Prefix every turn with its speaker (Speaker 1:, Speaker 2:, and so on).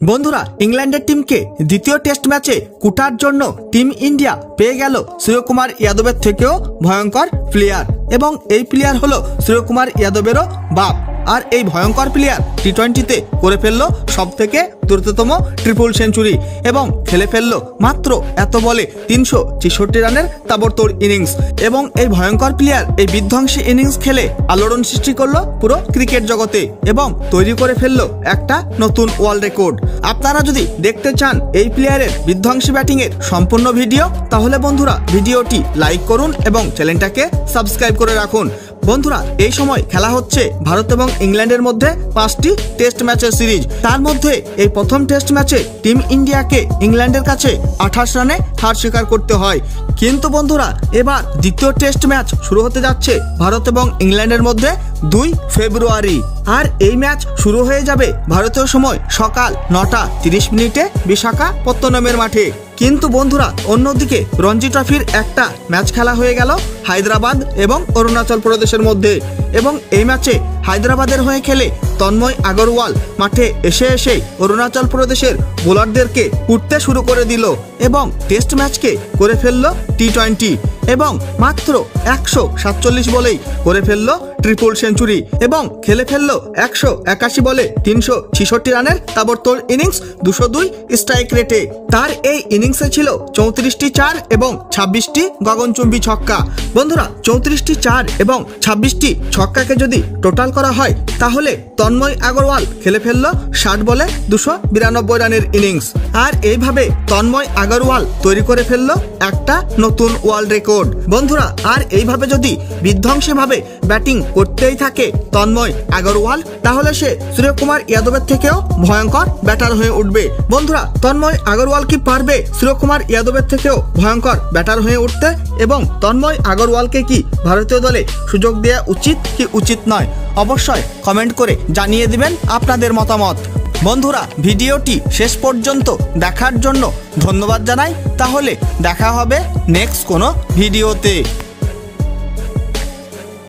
Speaker 1: বন্ধুরা ইংল্যান্ডের টিমকে দ্বিতীয় টেস্ট ম্যাচে কুটার জন্য টিম ইন্ডিয়া পেয়ে গেল সূর্যকুমার যাদবের থেকেও ভয়ঙ্কর প্লেয়ার এবং এই প্লেয়ার হলো সূর্যকুমার যাদবেরও বাপ। আর এই ভয়ঙ্কর প্লেয়ার টি-20তে করে ফেললো সবথেকে দ্রুততম ট্রিপল সেঞ্চুরি এবং খেলে ফেললো মাত্র এত বলে 366 রানের তাবড়তোড় ইনিংস। এবং এই ভয়ঙ্কর প্লেয়ার এই বিধ্বংসী ইনিংস খেলে আলোড়ন সৃষ্টি করলো পুরো ক্রিকেট জগতে এবং তৈরি করে ফেললো একটা নতুন ওয়ার্ল্ড রেকর্ড। আপনারা যদি দেখতে চান এই প্লেয়ারের বিধ্বংসী ব্যাটিংয়ের সম্পূর্ণ ভিডিও, তাহলে বন্ধুরা ভিডিওটি লাইক করুন এবং চ্যানেলটাকে সাবস্ক্রাইব করে রাখুন। বন্ধুরা এই সময় খেলা হচ্ছে ভারত এবং ইংল্যান্ডের মধ্যে 5টি টেস্ট ম্যাচের সিরিজ। তার মধ্যে এই প্রথম টেস্ট ম্যাচে টিম ইন্ডিয়াকে ইংল্যান্ডের কাছে 28 রানে হার স্বীকার করতে হয়। কিন্তু বন্ধুরা এবার দ্বিতীয় টেস্ট ম্যাচ শুরু হতে যাচ্ছে ভারত এবং ইংল্যান্ডের মধ্যে 2 ফেব্রুয়ারি। আর এই ম্যাচ শুরু হয়ে যাবে ভারতীয় সময় সকাল 9:30 বিশাখাপত্তনমের মাঠে। কিন্তু বন্ধুরা অন্যদিকে রঞ্জি ট্রফির একটা ম্যাচ খেলা হয়ে গেল হায়দ্রাবাদ এবং অরুণাচল প্রদেশের মধ্যে এবং এই ম্যাচে হায়দ্রাবাদের হয়ে খেলে তন্ময় আগরওয়াল মাঠে এসে অরুণাচল প্রদেশের বোলারদেরকে উঠতে শুরু করে দিল এবং টেস্ট ম্যাচকে করে ফেললো টি-20 এবং মাত্র 147 বলেই করে ফেললো ট্রিপল সেঞ্চুরি এবং খেলে ফেললো 181 বলে 366 রানের তাবড়তোড় ইনিংস 202 স্ট্রাইক রেটে। তার এই ইনিংসে ছিল 34টি 4 এবং 26টি গগনচুম্বী ছক্কা। বন্ধুরা 34টি 4 এবং 26টি ছক্কাকে যদি টোটাল করা হয় তাহলে তন্ময় আগরওয়াল খেলে ফেললো 60 বলে 292 রানের ইনিংস। আর এইভাবে তন্ময় আগরওয়াল তৈরি করে ফেললো একটা নতুন ওয়ার্ল্ড রেকর্ড। বন্ধুরা আর এইভাবে যদি বিধ্বংসীভাবে ব্যাটিং করতেই থাকে তন্ময় আগরওয়াল, তাহলে সে সূর্যকুমার যাদবের থেকেও ভয়ঙ্কর ব্যাটার হয়ে উঠবে। বন্ধুরা তন্ময় আগরওয়াল কি পারবে সূর্যকুমার যাদবের থেকেও ভয়ঙ্কর ব্যাটার হয়ে উঠতে এবং তন্ময় আগরওয়ালকে কি ভারতীয় দলে সুযোগ দেওয়া উচিত কি উচিত নয়? অবশ্যই কমেন্ট করে জানিয়ে দিবেন আপনাদের মতামত। বন্ধুরা ভিডিওটি শেষ পর্যন্ত দেখার জন্য ধন্যবাদ জানাই। তাহলে দেখা হবে নেক্সট কোনো ভিডিওতে।